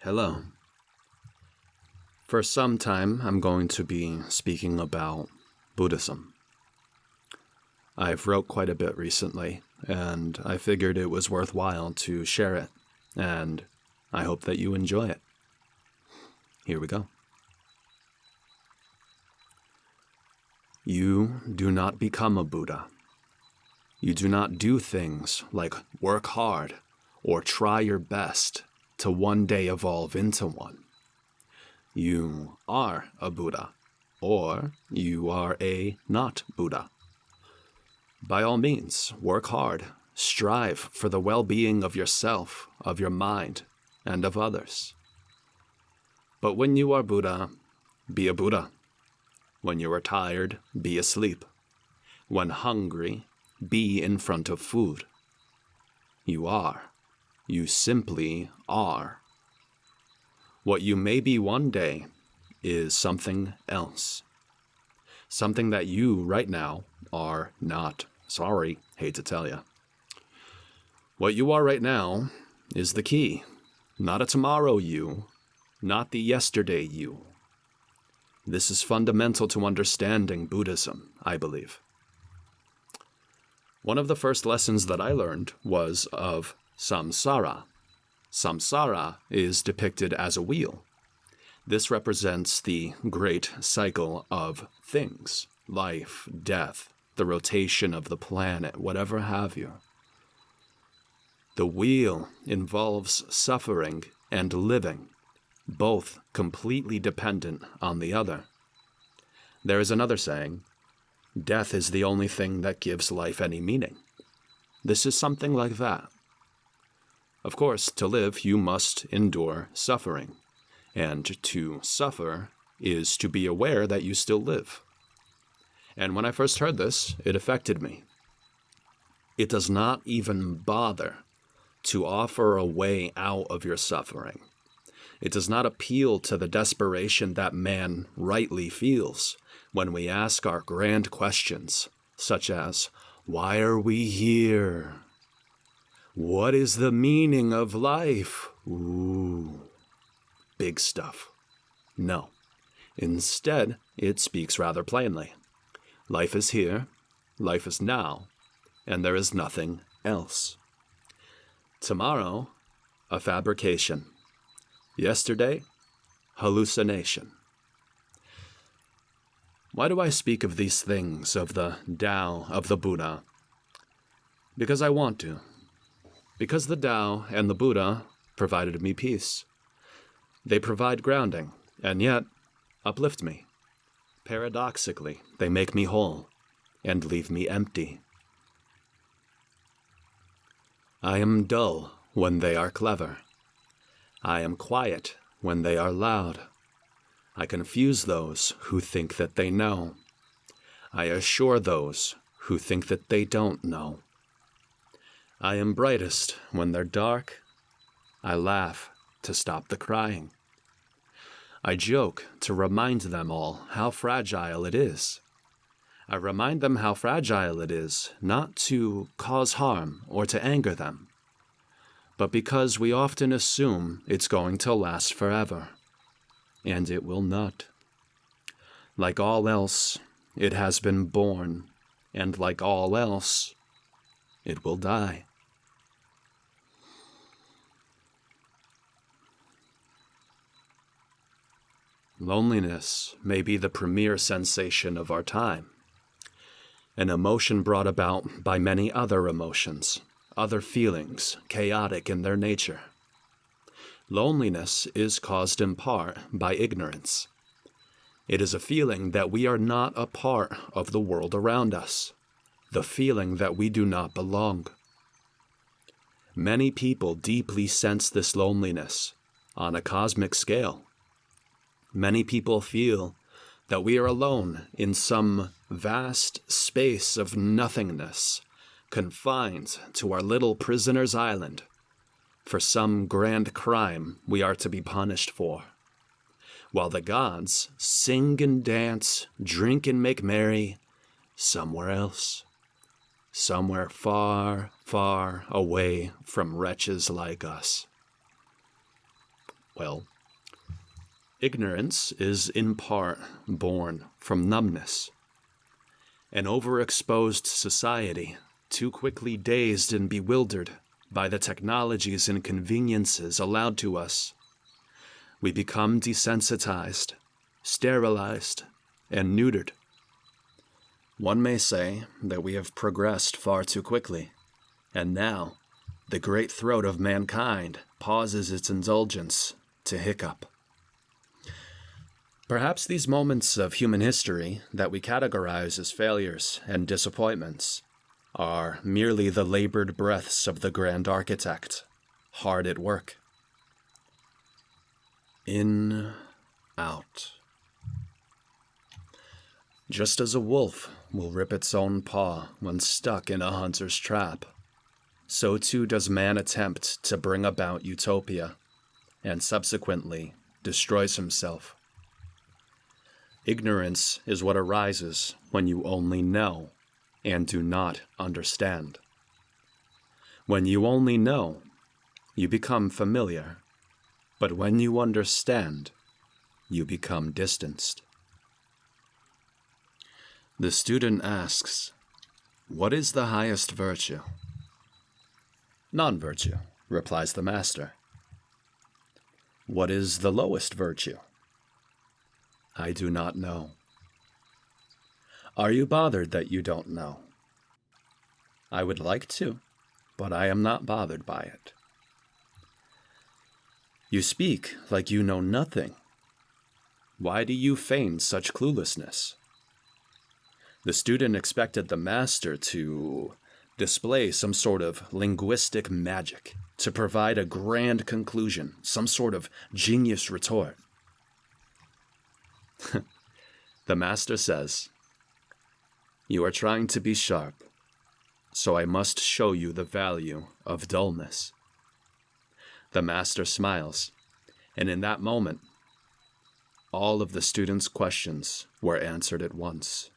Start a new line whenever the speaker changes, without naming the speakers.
Hello. For some time, I'm going to be speaking about Buddhism. I've wrote quite a bit recently, and I figured it was worthwhile to share it, and I hope that you enjoy it. Here we go. You do not become a Buddha. You do not do things like work hard or try your best to one day evolve into one. You are a Buddha, or you are a not Buddha. By all means, work hard, strive for the well-being of yourself, of your mind, and of others. But when you are Buddha, be a Buddha. When you are tired, be asleep. When hungry, be in front of food. You are. You simply are. What you may be one day is something else. Something that you, right now, are not. Sorry, hate to tell you. What you are right now is the key. Not a tomorrow you, not the yesterday you. This is fundamental to understanding Buddhism, I believe. One of the first lessons that I learned was of Samsara. Samsara is depicted as a wheel. This represents the great cycle of things, life, death, the rotation of the planet, whatever have you. The wheel involves suffering and living, both completely dependent on the other. There is another saying, death is the only thing that gives life any meaning. This is something like that. Of course, to live, you must endure suffering, and to suffer is to be aware that you still live. And when I first heard this, it affected me. It does not even bother to offer a way out of your suffering. It does not appeal to the desperation that man rightly feels when we ask our grand questions, such as, why are we here? What is the meaning of life? Ooh, big stuff. No. Instead, it speaks rather plainly. Life is here, life is now, and there is nothing else. Tomorrow, a fabrication. Yesterday, hallucination. Why do I speak of these things, of the Tao, of the Buddha? Because I want to. Because the Tao and the Buddha provided me peace. They provide grounding, and yet uplift me. Paradoxically, they make me whole and leave me empty. I am dull when they are clever. I am quiet when they are loud. I confuse those who think that they know. I assure those who think that they don't know. I am brightest when they're dark. I laugh to stop the crying. I joke to remind them all how fragile it is. I remind them how fragile it is, not to cause harm or to anger them, but because we often assume it's going to last forever, and it will not. Like all else, it has been born, and like all else, it will die. Loneliness may be the premier sensation of our time, an emotion brought about by many other emotions, other feelings, chaotic in their nature. Loneliness is caused in part by ignorance. It is a feeling that we are not a part of the world around us, the feeling that we do not belong. Many people deeply sense this loneliness on a cosmic scale. Many people feel that we are alone in some vast space of nothingness, confined to our little prisoner's island, for some grand crime we are to be punished for, while the gods sing and dance, drink and make merry somewhere else, somewhere far, far away from wretches like us. Well, ignorance is in part born from numbness. An overexposed society, too quickly dazed and bewildered by the technologies and conveniences allowed to us. We become desensitized, sterilized, and neutered. One may say that we have progressed far too quickly, and now the great throat of mankind pauses its indulgence to hiccup. Perhaps these moments of human history that we categorize as failures and disappointments are merely the labored breaths of the grand architect, hard at work. In, out. Just as a wolf will rip its own paw when stuck in a hunter's trap, so too does man attempt to bring about utopia, and subsequently destroys himself. Ignorance is what arises when you only know and do not understand. When you only know, you become familiar, but when you understand, you become distanced. The student asks, "What is the highest virtue?" "Non-virtue," replies the master. "What is the lowest virtue?" "I do not know." "Are you bothered that you don't know?" "I would like to, but I am not bothered by it." "You speak like you know nothing. Why do you feign such cluelessness?" The student expected the master to display some sort of linguistic magic, to provide a grand conclusion, some sort of genius retort. The master says, "You are trying to be sharp, so I must show you the value of dullness." The master smiles, and in that moment, all of the student's questions were answered at once.